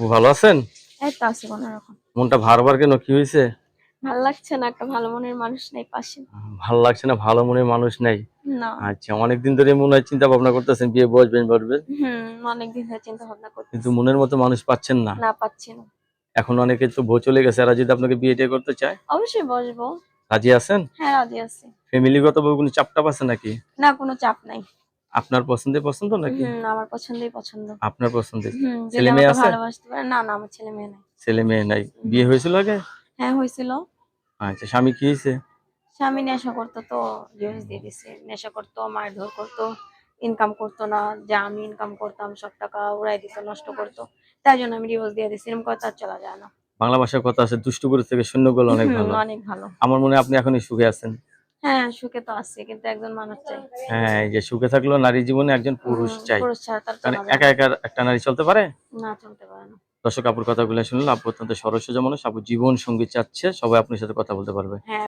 আপু ভালো আছেন? এই তো আছি কোনরকম। মনটা ভার কেন, কি হয়েছে? ভাল লাগছে না, একটা ভালো মনের মানুষ নেই পাশে। ভালো লাগছে না, ভালো মনের মানুষ নাই? না। আচ্ছা, অনেকদিন ধরে মনে হয় চিন্তা ভাবনা করতেছেন বিয়ে বসবেন, অনেকদিন ধরে চিন্তা ভাবনা কিন্তু করতেছি। মনের মতো মানুষ পাচ্ছেন না। না, পাচ্ছি না। এখন অনেকে তো বউ চলে গেছে, এরা যদি আপনাকে বিয়ে টিয়ে করতে চায়, অবশ্যই বসবো। রাজি আছেন? হ্যাঁ, রাজি আছি। ফ্যামিলিগত ভাবে কোনো চাপ টাপ আছে নাকি? না, কোনো চাপ নাই। আপনার পছন্দ নাকি? আমার পছন্দই পছন্দ। আপনার পছন্দের। যদি ছেলে মেয়ে আমাকে আছে? ভালোবাসতে পারে। না, না, আমার ছেলে মেয়ে নাই। ছেলে মেয়ে নাই। উহু। বিয়ে হয়েছিল আগে? হ্যাঁ, হয়েছিল। আচ্ছা, স্বামী কি হয়েছে? স্বামী নেশা করতো তো ডিভোর্স দিয়ে দিছে। নেশা করতো, মারধর করতো, ইনকাম করতো না। যা আমি ইনকাম করতাম সব টাকা উড়াই দিত, নষ্ট করতো। তাই জন্য আমি ডিভোর্স দিয়ে দিছি। এরকম কথা আর চলা যায় না। বাংলা ভাষায় কথা আছে, দুষ্টু গরু থেকে শূন্য গোল অনেক ভালো। অনেক ভালো। আমার মনে হয় আপনি এখনই সুখে আছেন। হ্যাঁ, সুখে তো আছি, কিন্তু একজন মানুষ চাই। হ্যাঁ, এই যে সুখে থাকলেও নারী জীবনে একজন পুরুষ চাই। পুরুষ ছাড়া তার কারণ চলা যায় একা না। একা একটা নারী চলতে পারে? না, চলতে পারে না। দর্শক আপুর কথাগুলো শুনলে, আপু অত্যন্ত সরল সোজা মানুষ, আপু জীবন সঙ্গী চাচ্ছে, সবাই আপনার সাথে কথা বলতে পারবে। হ্যাঁ।